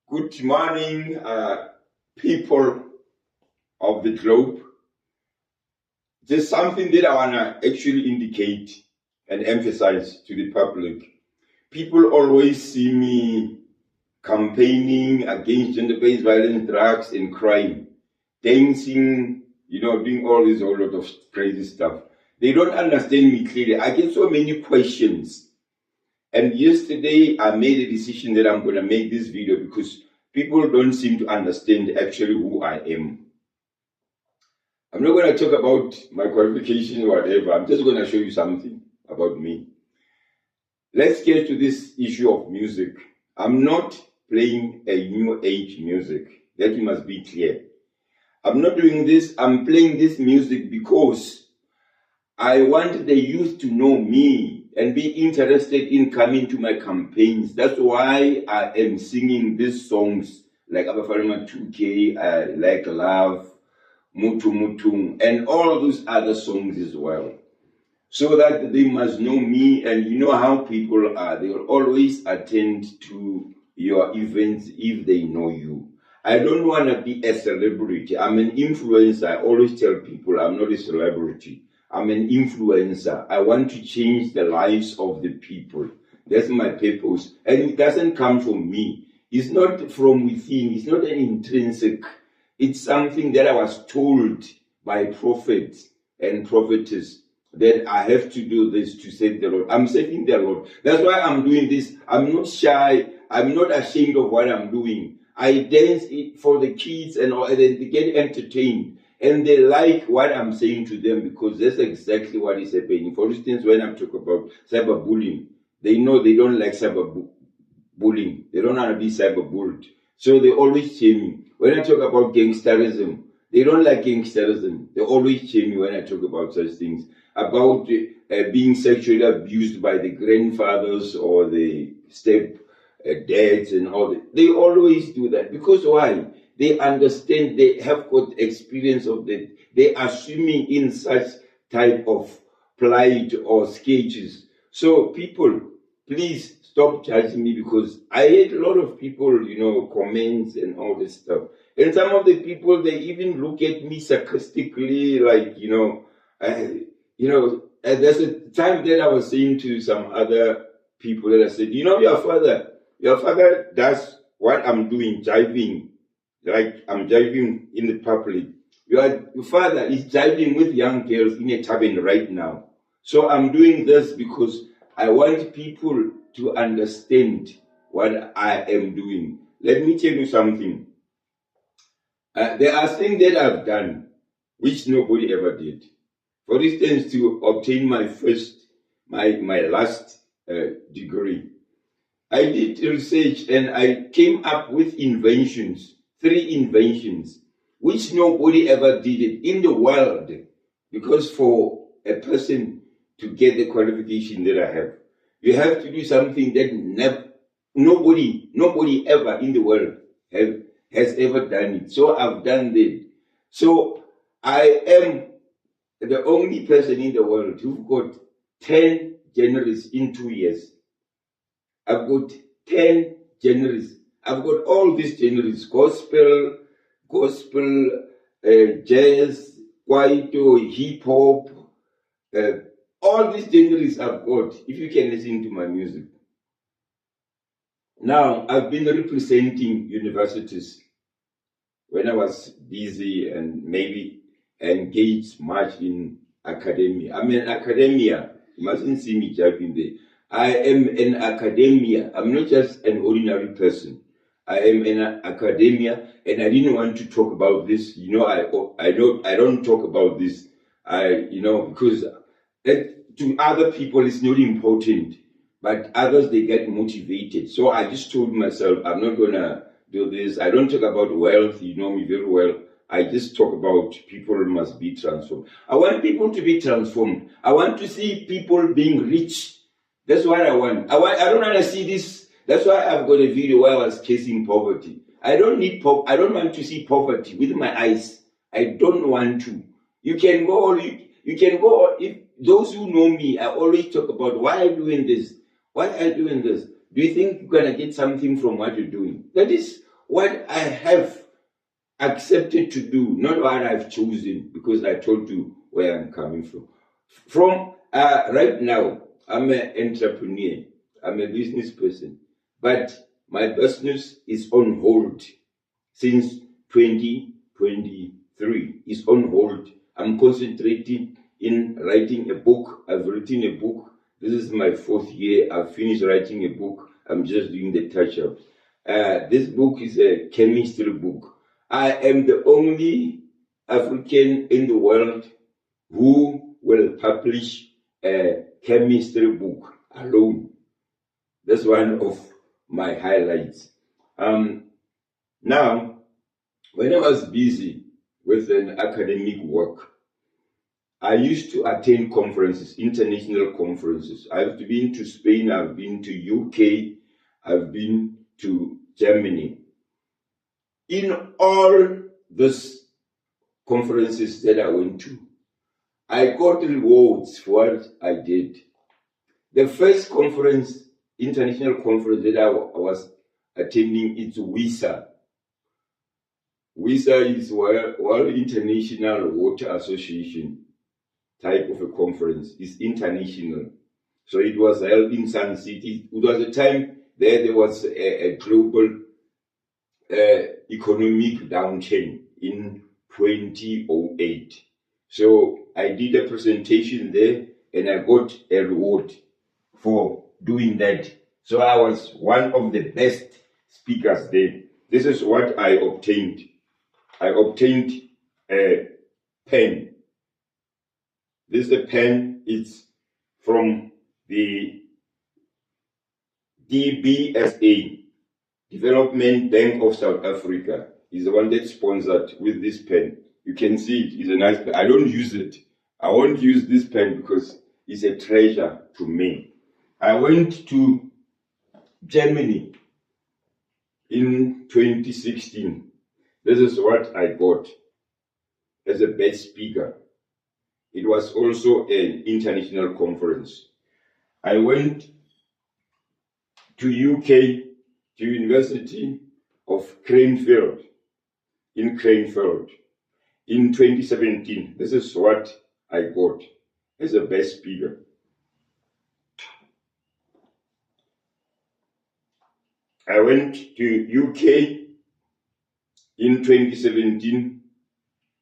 Good morning, people of the globe. There's something that I want to actually indicate and emphasize to the public. People always see me campaigning against gender-based violence, drugs, and crime, dancing, doing all this whole lot of crazy stuff. They don't understand me clearly. I get so many questions. And yesterday, I made a decision that I'm going to make this video because people don't seem to understand actually who I am. I'm not going to talk about my qualifications or whatever. I'm just going to show you something about me. Let's get to this issue of music. I'm not playing a new age music. That must be clear. I'm not doing this. I'm playing this music because I want the youth to know me and be interested in coming to my campaigns. That's why I am singing these songs like Abafarima 2K, Like Love, Mutu Mutu, and all those other songs as well. So that they must know me, and you know how people are. They will always attend to your events if they know you. I don't want to be a celebrity. I'm an influencer. I always tell people I'm not a celebrity. I'm an influencer. I want to change the lives of the people. That's my purpose. And it doesn't come from me. It's not from within. It's not an intrinsic. It's something that I was told by prophets and prophetess that I have to do this to save the Lord. I'm saving the Lord. That's why I'm doing this. I'm not shy. I'm not ashamed of what I'm doing. I dance it for the kids and they get entertained. And they like what I'm saying to them because that's exactly what is happening. For instance, when I'm talking about cyberbullying, they know they don't like cyberbullying. They don't want to be cyberbullied. So they always shame me. When I talk about gangsterism, they don't like gangsterism. They always shame me when I talk about such things. About being sexually abused by the grandfathers or the step dads and all that. They always do that. Because why? They understand, they have got experience of that. They are swimming in such type of plight or sketches. So people, please stop judging me because I had a lot of people, comments and all this stuff. And some of the people, they even look at me sarcastically, like, there's a time that I was saying to some other people that I said, your father does what I'm doing, jiving. Like I'm driving in the public. Your father is driving with young girls in a tavern right now. So I'm doing this because I want people to understand what I am doing. Let me tell you something. There are things that I've done which nobody ever did. For instance, to obtain my last degree, I did research and I came up with inventions. 3 inventions, which nobody ever did it in the world. Because for a person to get the qualification that I have, you have to do something that nobody ever in the world has ever done it. So I've done that. So I am the only person in the world who got 10 genres in 2 years. I've got 10 genres. I've got all these genres, gospel, jazz, kwaito, hip-hop, all these genres I've got, if you can listen to my music. Now, I've been representing universities when I was busy and maybe engaged much in academia. I'm in academia. You mustn't see me jumping there. I am in academia. I'm not just an ordinary person. I am in academia, and I didn't want to talk about this. I don't talk about this. Because to other people it's not important, but others they get motivated. So I just told myself I'm not gonna do this. I don't talk about wealth. You know me very well. I just talk about people must be transformed. I want people to be transformed. I want to see people being rich. That's what I want. I don't want to see this. That's why I've got a video where I was chasing poverty. I don't want to see poverty with my eyes. I don't want to. You can go. If those who know me, I always talk about why I'm doing this. Why are you doing this? Do you think you're gonna get something from what you're doing? That is what I have accepted to do, not what I've chosen, because I told you where I'm coming from. Right now, I'm an entrepreneur. I'm a business person, but my business is on hold since 2023. It's on hold. I'm concentrating in writing a book. I've written a book. This is my 4th year. I've finished writing a book. I'm just doing the touch-ups. This book is a chemistry book. I am the only African in the world who will publish a chemistry book alone. That's one of my highlights. Now, when I was busy with an academic work, I used to attend conferences, international conferences. I've been to Spain, I've been to UK, I've been to Germany. In all those conferences that I went to, I got rewards for what I did. The first conference, international conference that I was attending, it's WISA. WISA is World International Water Association type of a conference. It's international. So it was held in Sun City. It was a time there was a global economic downturn in 2008. So I did a presentation there and I got a reward for doing that. So I was one of the best speakers there. This is what I obtained. I obtained a pen. This is a pen. It's from the DBSA, Development Bank of South Africa, is the one that sponsored with this pen. You can see it. It's a nice pen. I don't use it. I won't use this pen because it's a treasure to me. I went to Germany in 2016. This is what I got as a best speaker. It was also an international conference. I went to UK, to University of Cranfield, in 2017. This is what I got as a best speaker. I went to UK in 2017,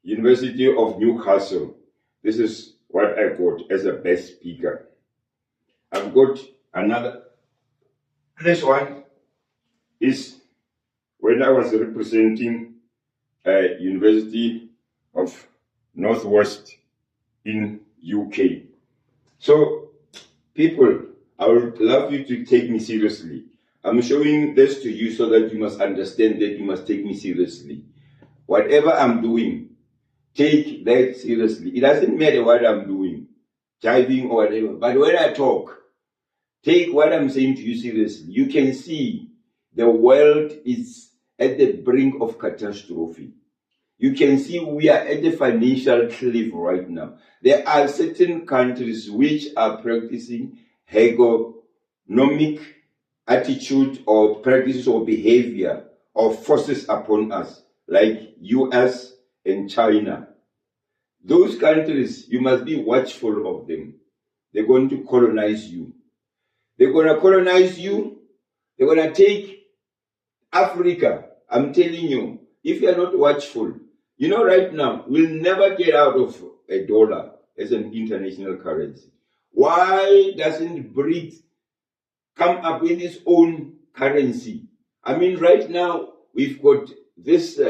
University of Newcastle. This is what I got as a best speaker. I've got another. This one is when I was representing University of Northwest in UK. So, people, I would love you to take me seriously. I'm showing this to you so that you must understand that you must take me seriously. Whatever I'm doing, take that seriously. It doesn't matter what I'm doing, jiving or whatever, but when I talk, take what I'm saying to you seriously. You can see the world is at the brink of catastrophe. You can see we are at the financial cliff right now. There are certain countries which are practicing hegemonic attitude or practices or behavior or forces upon us, like US and China. Those countries, you must be watchful of them. They're going to colonize you. They're going to colonize you. They're going to take Africa. I'm telling you, if you're not watchful, you know, right now, we'll never get out of a dollar as an international currency. Why doesn't BRICS come up with its own currency? I mean, right now, we've got this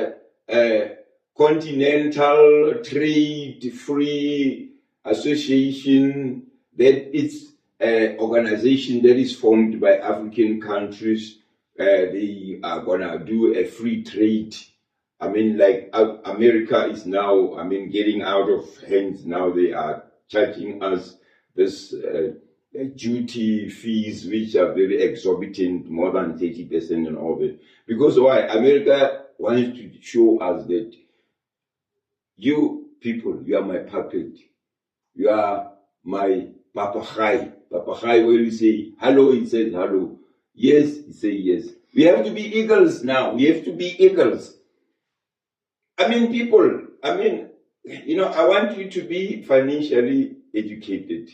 continental trade free association that it's an organization that is formed by African countries. They are gonna do a free trade. I mean, like America is now, I mean, getting out of hands. Now they are charging us this duty fees, which are very exorbitant, more than 30% and all that. Because why? America wants to show us that you people, you are my puppet. You are my papachai. Papachai, when you say hello, it says hello. Yes, it says yes. We have to be eagles now. We have to be eagles. I mean, people, I want you to be financially educated.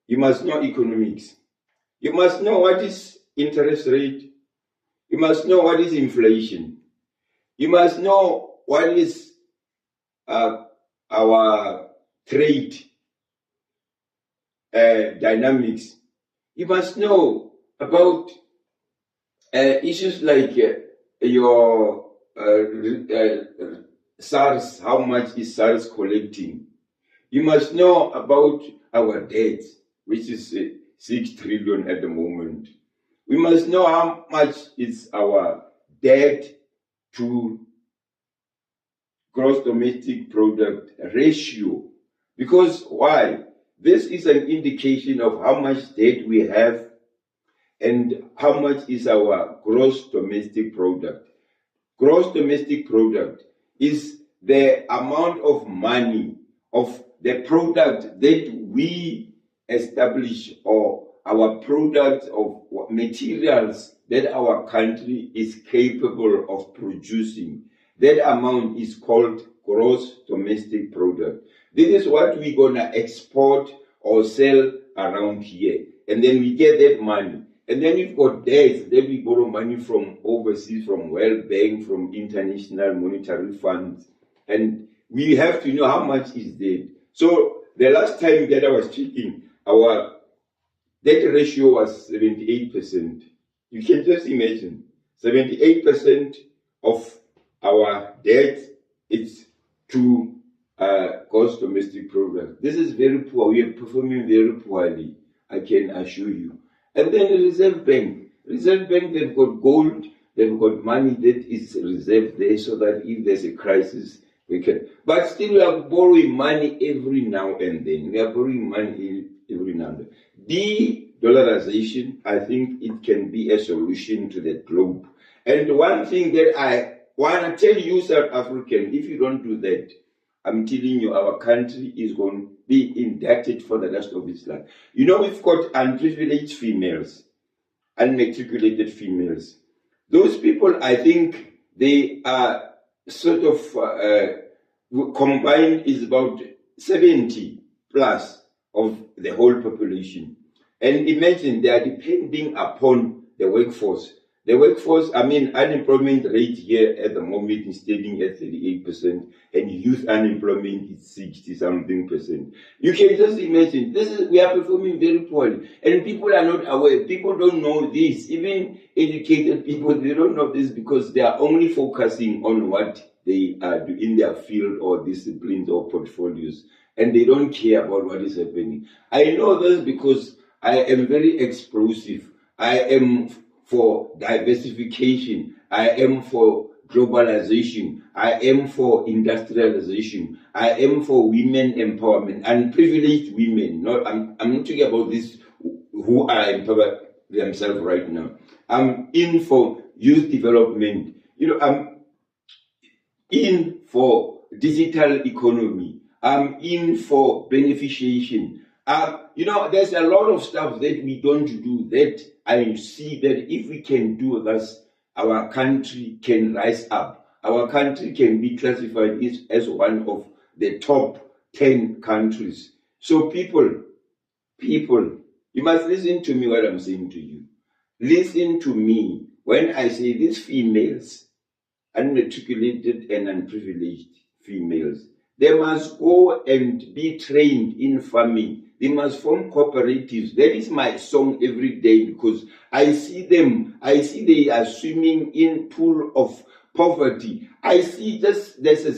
You must know economics. You must know what is interest rate. You must know what is inflation. You must know what is our trade dynamics. You must know about issues like your SARS, how much is SARS collecting. You must know about our debt, which is 6 trillion at the moment. We must know how much is our debt to gross domestic product ratio. Because why? This is an indication of how much debt we have and how much is our gross domestic product. Gross domestic product is the amount of money of the product that we establish, or our product of materials that our country is capable of producing. That amount is called gross domestic product. This is what we're gonna export or sell around here. And then we get that money. And then we've got debts that we borrow money from overseas, from World Bank, from International Monetary Funds. And we have to know how much is debt. So the last time that I was checking, our debt ratio was 78%. You can just imagine, 78% of our debt is to gross domestic product. This is very poor. We are performing very poorly, I can assure you. And then the Reserve Bank, they've got gold, they've got money that is reserved there so that if there's a crisis, we can. But still, we are borrowing money every now and then. We are borrowing money every now and then. De-dollarization, I think it can be a solution to the globe. And one thing that I want to tell you, South African, if you don't do that, I'm telling you, our country is going to be indebted for the rest of its life. You know, we've got unprivileged females, unmatriculated females. Those people, I think, they are sort of combined is about 70 plus of the whole population. And imagine they are depending upon the workforce. The workforce, unemployment rate here at the moment is standing at 38%, and youth unemployment is 60-something%. You can just imagine, we are performing very poorly, and people are not aware. People don't know this. Even educated people, they don't know this because they are only focusing on what they are doing in their field or disciplines or portfolios, and they don't care about what is happening. I know this because I am very explosive. I am for diversification. I am for globalization. I am for industrialization. I am for women empowerment and privileged women. I'm not talking about this who are empowered themselves right now. I'm in for youth development. I'm in for digital economy. I'm in for beneficiation. There's a lot of stuff that we don't do that I see that if we can do this, our country can rise up. Our country can be classified as one of the top 10 countries. So people, you must listen to me what I'm saying to you. Listen to me when I say these females, unmatriculated and unprivileged females, they must go and be trained in farming. They must form cooperatives. That is my song every day because I see they are swimming in pool of poverty. I see there's a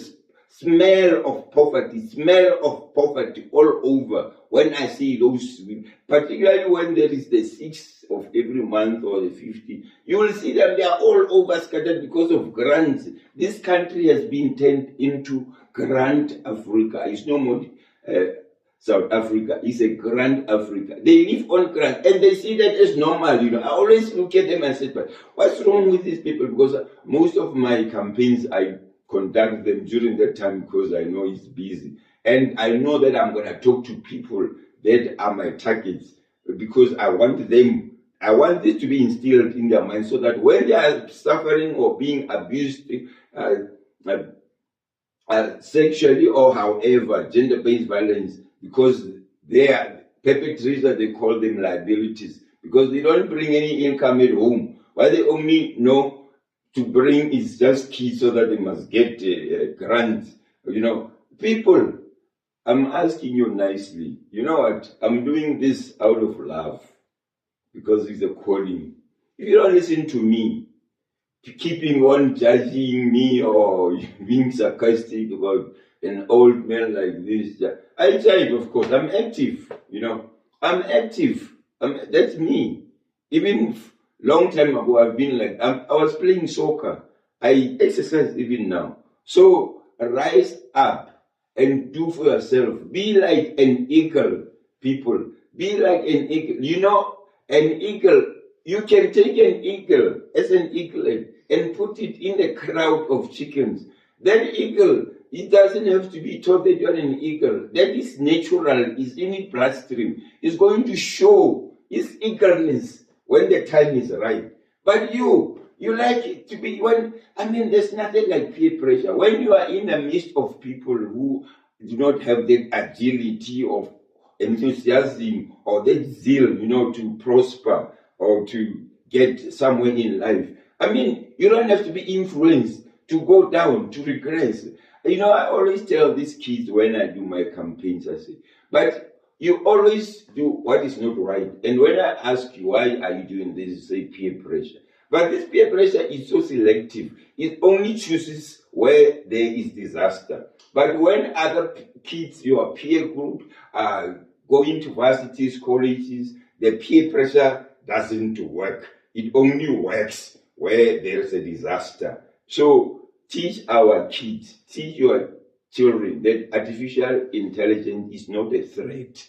smell of poverty all over when I see those, particularly when there is the 6th of every month or the 50th. You will see them, they are all over scattered because of grants. This country has been turned into Grant Africa. It's no more South Africa. It's a Grant Africa. They live on grant and they see that as normal. I always look at them and say, but what's wrong with these people? Because most of my campaigns, I conduct them during that time because I know it's busy. And I know that I'm going to talk to people that are my targets because I want them I want this to be instilled in their mind so that when they are suffering or being abused uh, sexually or however, gender-based violence, because they are perpetrators, they call them liabilities, because they don't bring any income at home. What they only know to bring is just kids so that they must get grants. People, I'm asking you nicely, you know what? I'm doing this out of love because it's a calling. If you don't listen to me, keeping on judging me or being sarcastic about an old man like this, I jive, of course. I'm active, I'm active. That's me. Even long time ago, I've been like, I was playing soccer. I exercise even now. So rise up and do for yourself. Be like an eagle, people. Be like an eagle. An eagle, you can take an eagle as an eaglet and put it in a crowd of chickens. That eagle, it doesn't have to be taught that you're an eagle. That is natural, it's in its bloodstream. It's going to show its eagerness when the time is right. But you like it to be there's nothing like peer pressure. When you are in the midst of people who do not have that agility of enthusiasm or that zeal, to prosper or to get somewhere in life. You don't have to be influenced to go down, to regress. I always tell these kids when I do my campaigns, I say, but you always do what is not right. And when I ask you, why are you doing this, you say peer pressure. But this peer pressure is so selective. It only chooses where there is disaster. But when other kids, your peer group, go into varsities, colleges, the peer pressure doesn't work. It only works where there's a disaster. So teach our kids, teach your children that artificial intelligence is not a threat.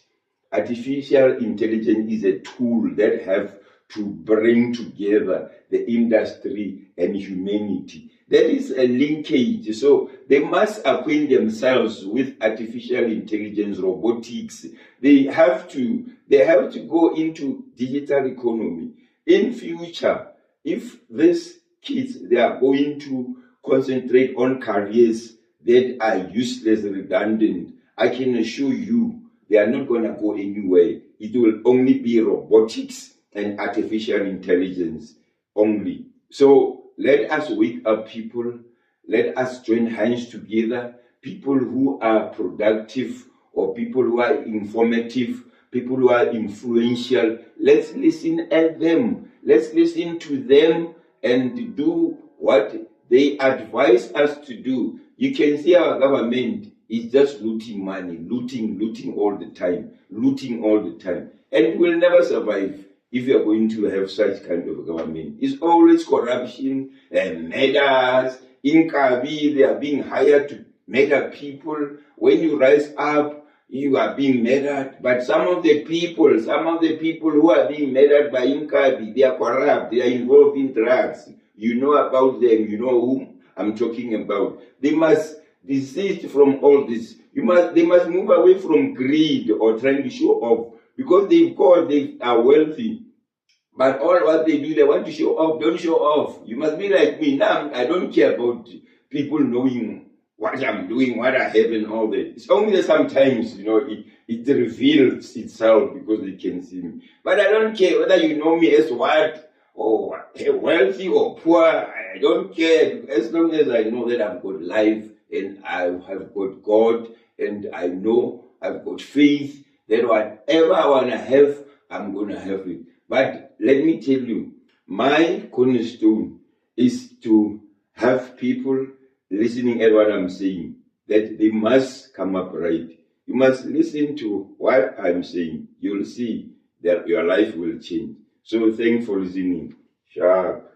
Artificial intelligence is a tool that have to bring together the industry and humanity. There is a linkage, so they must acquaint themselves with artificial intelligence, robotics. They have to go into digital economy. In future, if these kids, they are going to concentrate on careers that are useless, redundant, I can assure you, they are not going to go anywhere. It will only be robotics and artificial intelligence only. So let us wake up, people. Let us join hands together. People who are productive or people who are informative, people who are influential. Let's listen at them. Let's listen to them and do what they advise us to do. You can see our government is just looting money, looting all the time, And it will never survive if you are going to have such kind of a government. It's always corruption and murders. In Kabi, they are being hired to murder people. When you rise up, you are being murdered. But some of the people who are being murdered by Inkabi, they are corrupt, they are involved in drugs. You know about them, you know whom I'm talking about. They must desist from all this. They must move away from greed or trying to show off. Because they are wealthy. But all what they do, they want to show off. Don't show off. You must be like me. Now, I don't care about people knowing what I'm doing, what I have and all that. It's only that sometimes, it reveals itself because they can see me. But I don't care whether you know me as what, or wealthy or poor. I don't care. As long as I know that I've got life and I have got God and I know I've got faith, that whatever I want to have, I'm going to have it. But let me tell you, my cornerstone is to have people listening at what I'm saying, that they must come up right. You must listen to what I'm saying. You'll see that your life will change. So thanks for listening. Sharp.